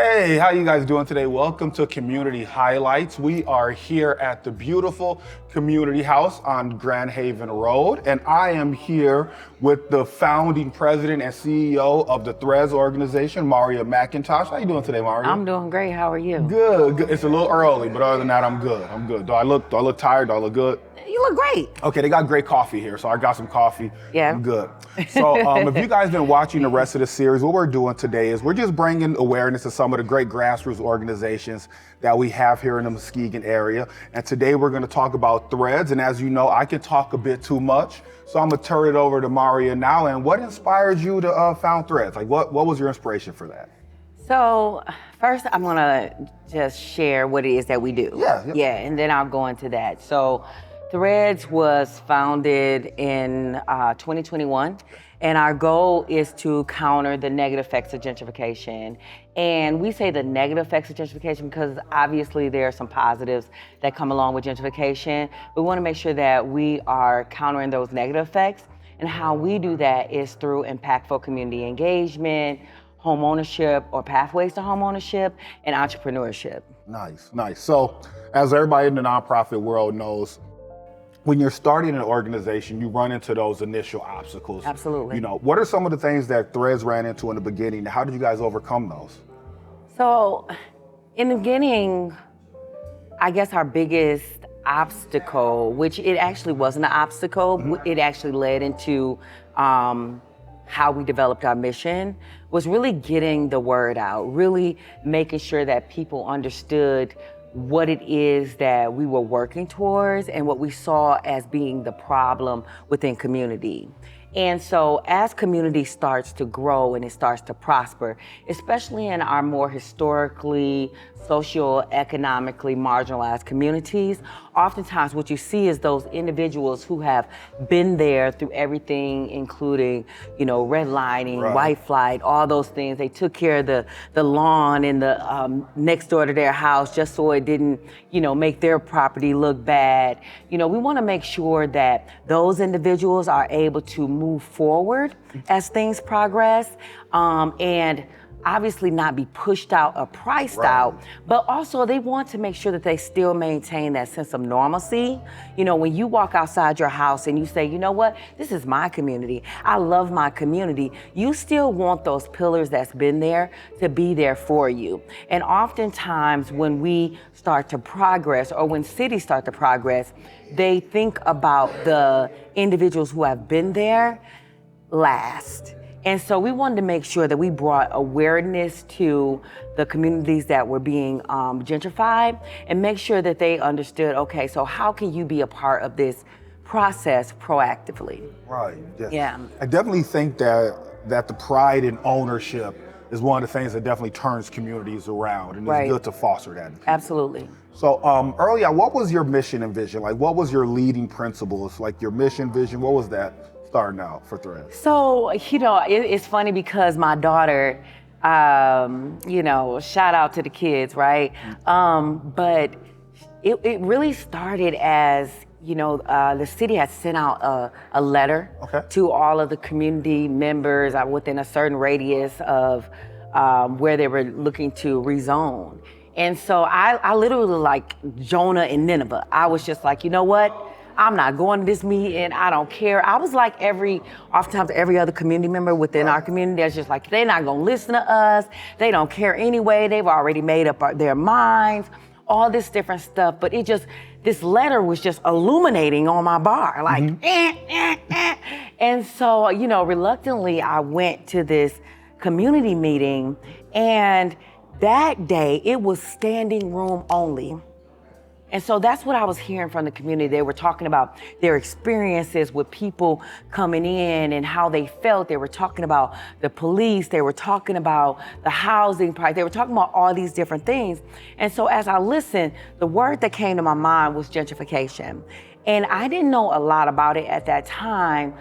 Hey, how you guys doing today? Welcome to Community Highlights. We are here at the beautiful community house on Grand Haven Road, and I am here with the founding president and CEO of the Thredz organization, Marria McIntosh. How you doing today, Marria? I'm doing great. How are you? Good. It's a little early, but other than that, I'm good. Do I look tired? Do I look good? You look great. Okay, they got great coffee here, so I got some coffee. Yeah. I'm good. So if you guys been watching the rest of the series, what we're doing today is we're just bringing awareness to some of the great grassroots organizations that we have here in the Muskegon area. And today we're going to talk about Thredz. And as you know, I can talk a bit too much, so I'm going to turn it over to Marria now. And what inspired you to found Thredz? Like, what was your inspiration for that? So first, I'm going to just share what it is that we do. Yeah, and then I'll go into that. So Thredz was founded in 2021, and our goal is to counter the negative effects of gentrification. And we say the negative effects of gentrification because obviously there are some positives that come along with gentrification. We want to make sure that we are countering those negative effects, and how we do that is through impactful community engagement, homeownership or pathways to homeownership, and entrepreneurship. Nice. So as everybody in the nonprofit world knows, when you're starting an organization, you run into those initial obstacles. Absolutely. You know, what are some of the things that Thredz ran into in the beginning? How did you guys overcome those? So in the beginning, I guess our biggest obstacle, which it actually wasn't an obstacle, it actually led into how we developed our mission, was really getting the word out, really making sure that people understood what it is that we were working towards and what we saw as being the problem within community. And so as community starts to grow and it starts to prosper, especially in our more historically, socioeconomically marginalized communities, oftentimes what you see is those individuals who have been there through everything, including, redlining, Right. white flight, all those things. They took care of the lawn in the next door to their house just so it didn't, make their property look bad. We want to make sure that those individuals are able to move forward as things progress, and obviously not be pushed out or priced out, but also they want to make sure that they still maintain that sense of normalcy. When you walk outside your house and you say, you know what, this is my community, I love my community, you still want those pillars that's been there to be there for you. And oftentimes when we start to progress, or when cities start to progress, they think about the individuals who have been there last. And so we wanted to make sure that we brought awareness to the communities that were being gentrified, and make sure that they understood, okay, so how can you be a part of this process proactively? Right. Yeah. I definitely think that the pride in ownership is one of the things that definitely turns communities around, and it's good to foster that in people. Absolutely. So early on, what was your mission and vision? Like, what was your leading principles? Like your mission, vision, what was that starting out for Thredz? So, it's funny because my daughter, shout out to the kids, right? But it really started as, the city had sent out a letter to all of the community members within a certain radius of where they were looking to rezone. And so I literally, like Jonah in Nineveh, I was just like, you know what? I'm not going to this meeting, I don't care. I was like oftentimes every other community member within our community that's just like, they're not gonna listen to us, they don't care anyway, they've already made up their minds, all this different stuff. But this letter was just illuminating on my bar, like, And so, reluctantly I went to this community meeting, and that day it was standing room only. And so that's what I was hearing from the community. They were talking about their experiences with people coming in and how they felt. They were talking about the police. They were talking about the housing price. They were talking about all these different things. And so as I listened, the word that came to my mind was gentrification. And I didn't know a lot about it at that time.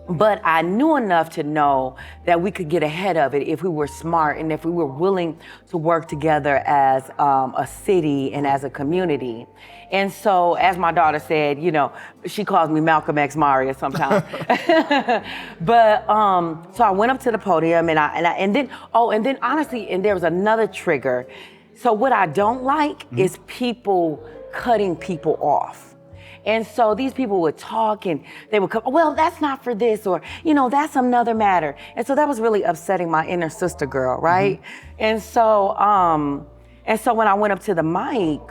But I knew enough to know that we could get ahead of it if we were smart and if we were willing to work together as a city and as a community. And so, as my daughter said, you know, she calls me Malcolm X Marria sometimes. But so I went up to the podium and then honestly, and there was another trigger. So what I don't like is people cutting people off. And so these people would talk and they would come, well, that's not for this, or, you know, that's another matter. And so that was really upsetting my inner sister girl, right? And so when I went up to the mic,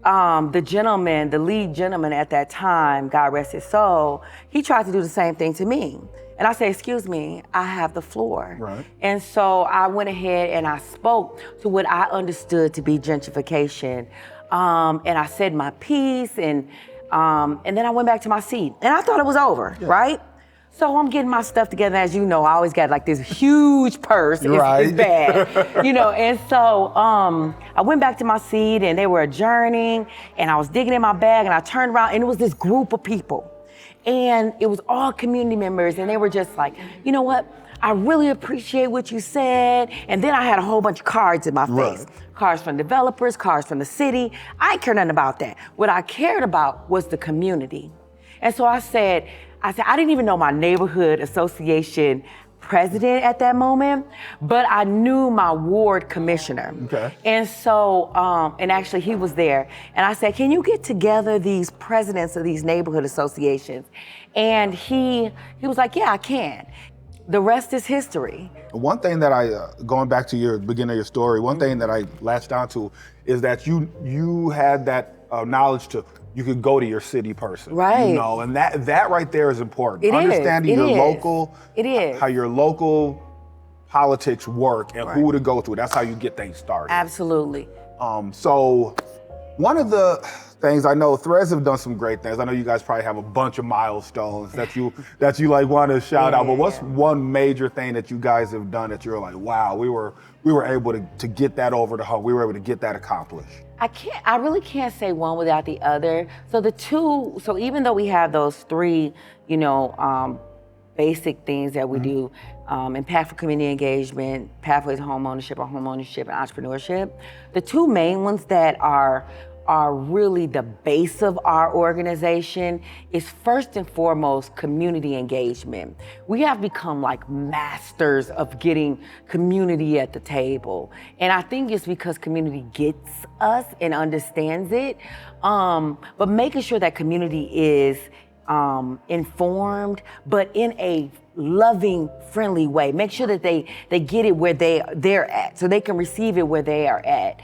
the lead gentleman at that time, God rest his soul, he tried to do the same thing to me. And I said, excuse me, I have the floor. Right. And so I went ahead and I spoke to what I understood to be gentrification. And I said my piece, and then I went back to my seat, and I thought it was over, right? So I'm getting my stuff together. As you know, I always got like this huge purse. It's bad, you know. And so I went back to my seat, and they were adjourning, and I was digging in my bag, and I turned around, and it was this group of people. And it was all community members, and they were just like, you know what? I really appreciate what you said. And then I had a whole bunch of cards in my face. Cards from developers, cards from the city. I didn't care nothing about that. What I cared about was the community. And so I said, I didn't even know my neighborhood association president at that moment, but I knew my ward commissioner. Okay. And so, and actually he was there. And I said, can you get together these presidents of these neighborhood associations? And he was like, yeah, I can. The rest is history. One thing that going back to your beginning of your story, one thing that I latched onto is that you had that knowledge you could go to your city person. Right. You know, and that right there is important. Understanding your local, it is. How your local politics work and who to go to. That's how you get things started. Absolutely. So one of the things I know, Thredz have done some great things. I know you guys probably have a bunch of milestones that you like want to shout out. But what's one major thing that you guys have done that you're like, wow, we were able to get that over the hump. We were able to get that accomplished. I really can't say one without the other. So even though we have those three, you know, basic things that we do, impactful community engagement, pathways to homeownership or homeownership and entrepreneurship, the two main ones that are really the base of our organization is first and foremost community engagement. We have become like masters of getting community at the table. And I think it's because community gets us and understands it. But making sure that community is informed, but in a loving, friendly way. Make sure that they get it where they're at, so they can receive it where they are at.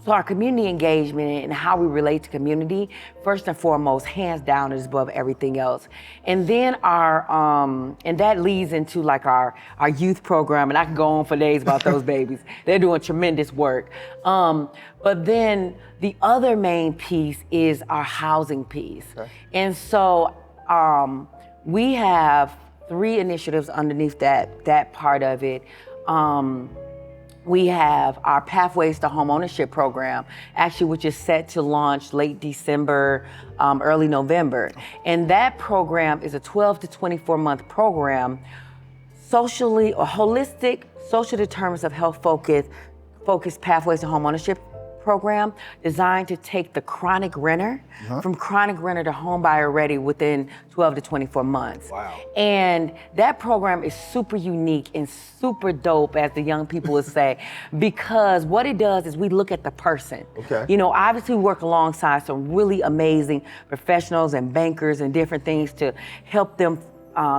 So our community engagement and how we relate to community, first and foremost, hands down, is above everything else. And then and that leads into like our youth program, and I can go on for days about those babies. They're doing tremendous work. But then the other main piece is our housing piece. Okay. And so we have 3 initiatives underneath that part of it. We have our Pathways to Homeownership program, actually, which is set to launch late December, early November. And that program is a 12 to 24 month program, holistic, social determinants of health focused Pathways to Homeownership program designed to take the chronic renter from chronic renter to home buyer ready within 12 to 24 months. Wow. And that program is super unique and super dope, as the young people would say, because what it does is we look at the person. Okay. You know, obviously we work alongside some really amazing professionals and bankers and different things to help them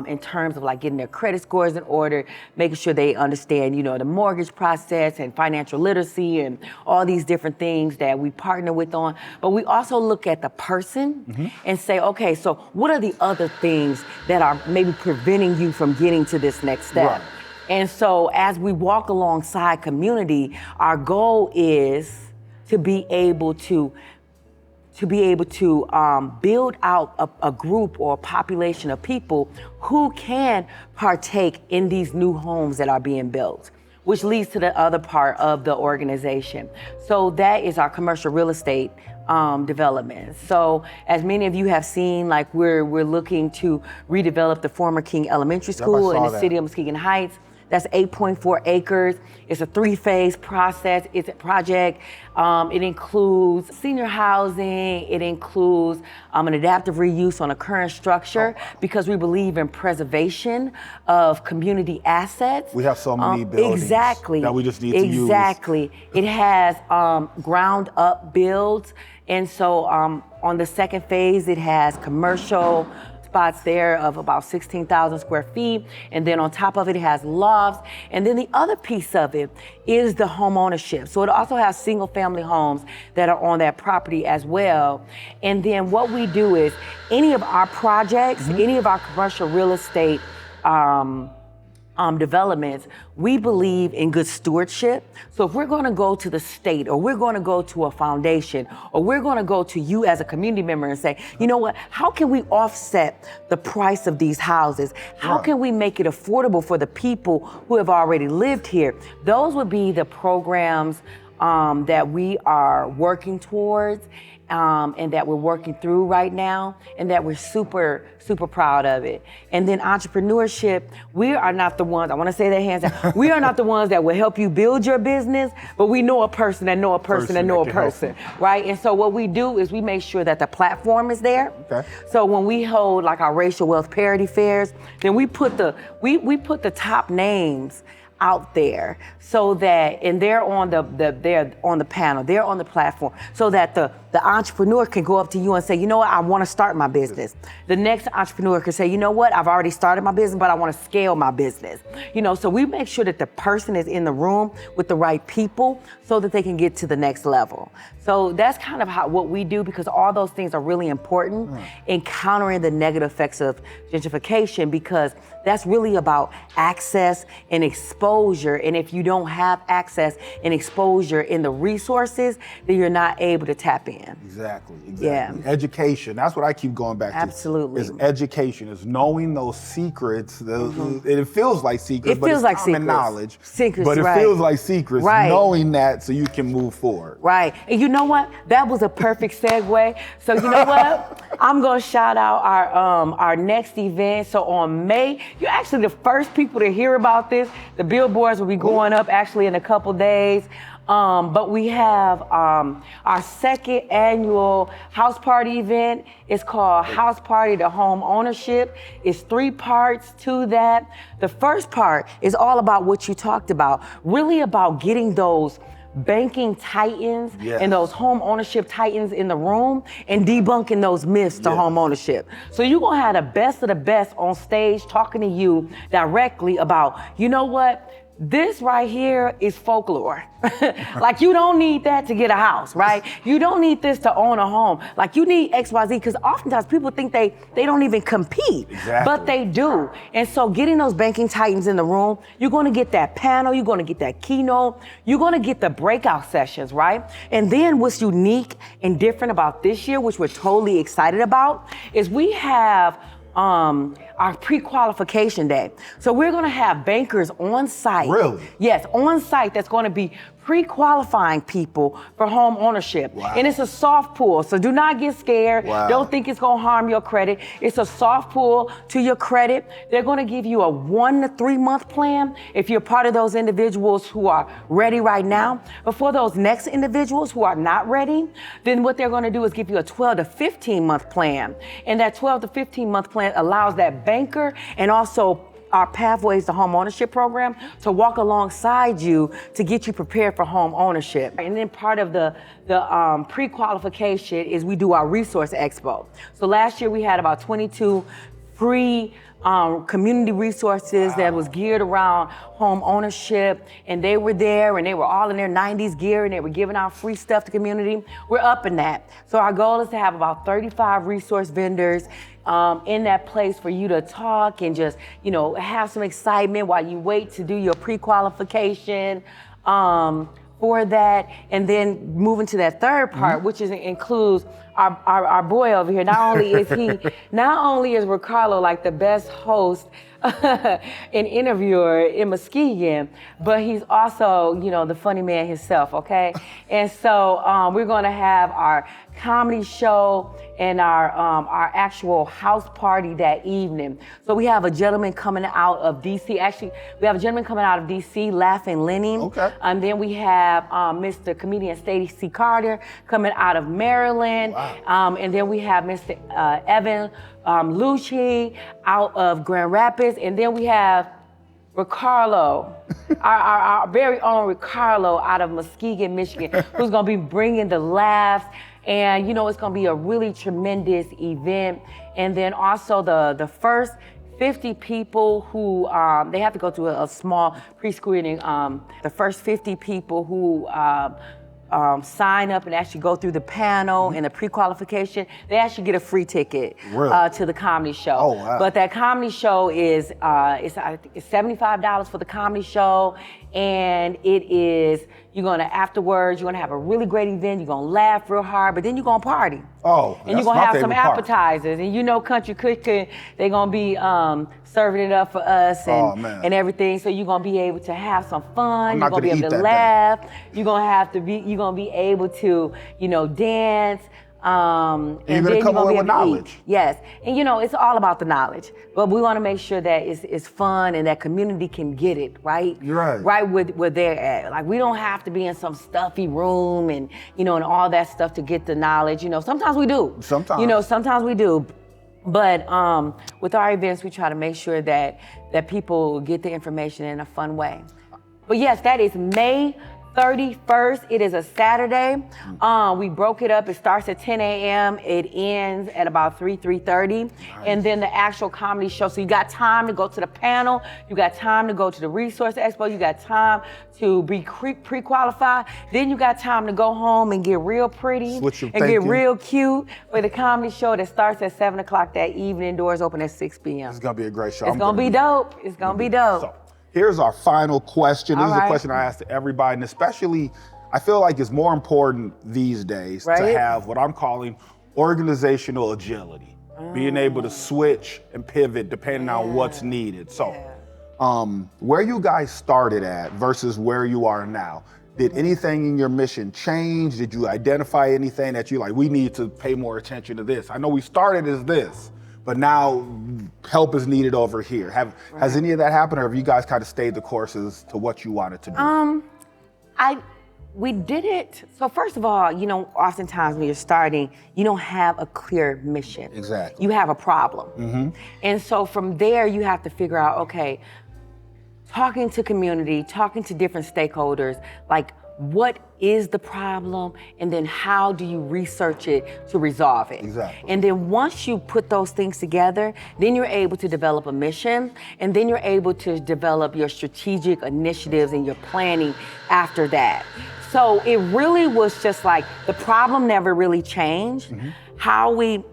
in terms of like getting their credit scores in order, making sure they understand, you know, the mortgage process and financial literacy and all these different things that we partner with on. But we also look at the person and say, okay, so what are the other things that are maybe preventing you from getting to this next step? Right. And so as we walk alongside community, our goal is to be able to build out a group or a population of people who can partake in these new homes that are being built. which leads to the other part of the organization. So that is our commercial real estate development. So as many of you have seen, like we're looking to redevelop the former King Elementary School in the city of Muskegon Heights. That's 8.4 acres. It's a 3-phase process. It's a project. It includes senior housing. It includes an adaptive reuse on a current structure because we believe in preservation of community assets. We have so many buildings that we just need to use. Exactly. It has ground up builds. And so on the second phase, it has commercial spots there of about 16,000 square feet. And then on top of it, it has lofts. And then the other piece of it is the home ownership. So it also has single family homes that are on that property as well. And then what we do is any of our projects, any of our commercial real estate developments, we believe in good stewardship. So if we're going to go to the state, or we're going to go to a foundation, or we're going to go to you as a community member and say, you know what, how can we offset the price of these houses? How can we make it affordable for the people who have already lived here? Those would be the programs that we are working towards. And that we're working through right now, and that we're super, super proud of it. And then entrepreneurship, we are not the ones, I wanna say that hands down, we are not the ones that will help you build your business, but we know a person that know a person that know a person, right? And so what we do is we make sure that the platform is there. Okay. So when we hold like our racial wealth parity fairs, then we put the top names out there so that, and they're on they're on the panel, they're on the platform, so that the entrepreneur can go up to you and say, you know what, I want to start my business. The next entrepreneur can say, you know what, I've already started my business, but I want to scale my business. You know, so we make sure that the person is in the room with the right people so that they can get to the next level. So that's kind of what we do, because all those things are really important in countering the negative effects of gentrification, because that's really about access and exposure. And if you don't have access and exposure in the resources, then you're not able to tap in. Exactly. Yeah. Education. That's what I keep going back to. Absolutely. Is education. Is knowing those secrets. It feels like secrets, but it's common knowledge. Secrets, but it feels like secrets. Knowing that so you can move forward. Right. And you know what? That was a perfect segue. So you know what? I'm gonna shout out our next event. So on May, you're actually the first people to hear about this. The billboards will be going up actually in a couple days. But we have our second annual house party event. It's called House Party to Home Ownership. It's 3 parts to that. The first part is all about what you talked about, really about getting those banking titans and those home ownership titans in the room and debunking those myths to home ownership. So you're gonna have the best of the best on stage talking to you directly about, you know what? This right here is folklore. Like, you don't need that to get a house, right? You don't need this to own a home. Like, you need XYZ, because oftentimes people think they don't even compete, but they do. And so getting those banking titans in the room, you're gonna get that panel, you're gonna get that keynote, you're gonna get the breakout sessions, right? And then what's unique and different about this year, which we're totally excited about, is we have our pre-qualification day. So we're gonna have bankers on site. Really? Yes, on site that's gonna be pre-qualifying people for home ownership. Wow. And it's a soft pull, so do not get scared. Wow. Don't think it's gonna harm your credit. It's a soft pull to your credit. They're gonna give you a 1 to 3 month plan if you're part of those individuals who are ready right now. But for those next individuals who are not ready, then what they're gonna do is give you a 12 to 15 month plan. And that 12 to 15 month plan allows that banker and also our Pathways to Home Ownership program to walk alongside you to get you prepared for home ownership. And then part of the pre-qualification is we do our resource expo. So last year we had about 22 free community resources that was geared around home ownership, and they were there and they were all in their 90s gear and they were giving out free stuff to the community. We're up in that. So our goal is to have about 35 resource vendors in that place for you to talk and just, you know, have some excitement while you wait to do your pre-qualification for that. And then moving to that third part, which includes our boy over here. Not only is Ricardo like the best host an interviewer in Muskegon, but he's also, the funny man himself, okay? And so we're gonna have our comedy show and our actual house party that evening. So we have a gentleman coming out of DC. Actually, we have a gentleman coming out of DC, Laughing Lenny. Okay. And then we have Mr. Comedian Stacey Carter coming out of Maryland. Wow. And then we have Mr. Evan Lucci out of Grand Rapids. And then we have Ricardo, our very own Ricardo out of Muskegon, Michigan, who's gonna be bringing the laughs. And it's gonna be a really tremendous event. And then also the first 50 people who, they have to go through a small pre-screening. The first 50 people who sign up and actually go through the panel and the pre-qualification, they actually get a free ticket to the comedy show. Oh, wow. But that comedy show is it's $75 for the comedy show, and it is, afterwards, you're gonna have a really great event, you're gonna laugh real hard, but then you're gonna party. Oh, and you're gonna have some appetizers, and Country Cooking, they're gonna be serving it up for us and everything. So you're gonna be able to have some fun. You're gonna be able to laugh. You're gonna be able to, dance. And you're then gonna come away with knowledge. Eat. Yes, and it's all about the knowledge. But we want to make sure that it's fun and that community can get it, right? You're right. Right where they're at. Like, we don't have to be in some stuffy room and and all that stuff to get the knowledge. Sometimes we do. Sometimes we do. But with our events, we try to make sure that people get the information in a fun way. But yes, that is May 31st. It is a Saturday. We broke it up. It starts at 10 a.m. It ends at about 3:30. Nice. And then the actual comedy show. So you got time to go to the panel. You got time to go to the resource expo. You got time to be pre-qualified. Then you got time to go home and get real pretty and get real cute for the comedy show that starts at 7 o'clock that evening. Doors open at 6 p.m. It's going to be a great show. It's going to be dope. It's going to be dope. So, here's our final question. This is a question I ask to everybody, and especially, I feel like it's more important these days to have what I'm calling organizational agility, being able to switch and pivot depending on what's needed. So, where you guys started at versus where you are now, did anything in your mission change? Did you identify anything that you we need to pay more attention to this? I know we started as this, but now help is needed over here. Has any of that happened, or have you guys kind of stayed the courses to what you wanted to do? We did it. So first of all, oftentimes when you're starting, you don't have a clear mission. Exactly. You have a problem. And so from there, you have to figure out, okay, talking to community, talking to different stakeholders, what is the problem, and then how do you research it to resolve it? Exactly. And then once you put those things together, then you're able to develop a mission, and then you're able to develop your strategic initiatives and your planning after that. So it really was just the problem never really changed. How we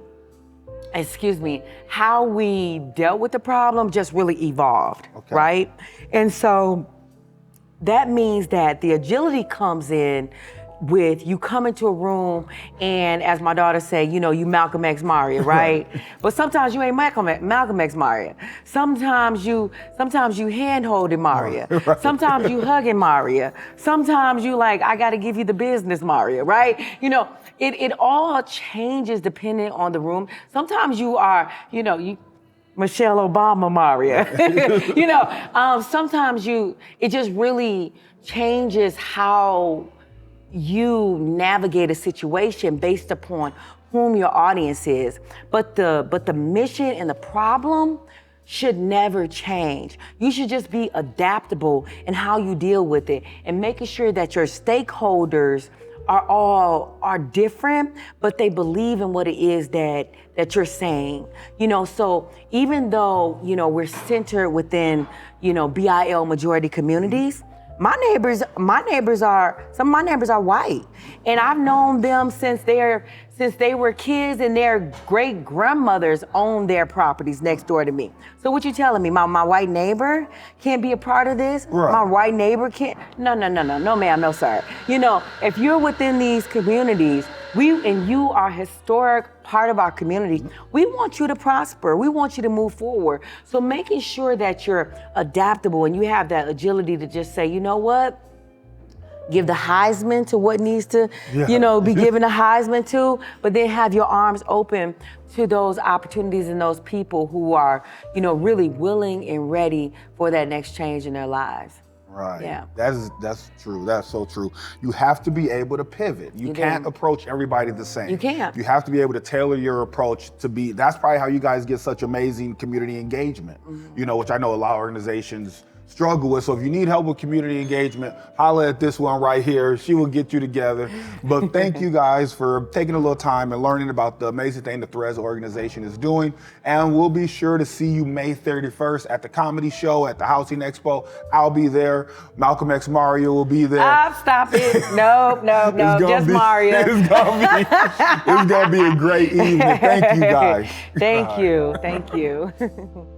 dealt with the problem just really evolved, right? And so that means that the agility comes in with you come into a room and, as my daughter said, you Malcolm X Marria, right? But sometimes you ain't Malcolm X Marria. Sometimes you hand-holding Marria. Right. Sometimes you hugging Marria. Sometimes you I gotta give you the business Marria, right? It all changes depending on the room. Sometimes you are, Michelle Obama Marria. Sometimes it just really changes how you navigate a situation based upon whom your audience is. But the mission and the problem should never change. You should just be adaptable in how you deal with it and making sure that your stakeholders are different, but they believe in what it is that you're saying. So even though, we're centered within, BIL majority communities, some of my neighbors are white. And I've known them since since they were kids and their great grandmothers owned their properties next door to me. So what you telling me? My white neighbor can't be a part of this? Right. My white neighbor can't? No, ma'am, no, sir. You know, if you're within these communities, and you are a historic part of our community, we want you to prosper. We want you to move forward. So making sure that you're adaptable and you have that agility to just say, you know what? Give the Heisman to what needs to, be given a Heisman to, but then have your arms open to those opportunities and those people who are, really willing and ready for that next change in their lives. Right. Yeah. That's true. That's so true. You have to be able to pivot. You can't approach everybody the same. You can't. You have to be able to tailor your approach to be. That's probably how you guys get such amazing community engagement. Which I know a lot of organizations struggle with. So if you need help with community engagement, holla at this one right here. She will get you together. But thank you guys for taking a little time and learning about the amazing thing the Thredz organization is doing. And we'll be sure to see you May 31st at the comedy show at the Housing Expo. I'll be there. Malcolm X Mario will be there. Stop it. No, just Mario. It's gonna be a great evening. Thank you guys. Thank you.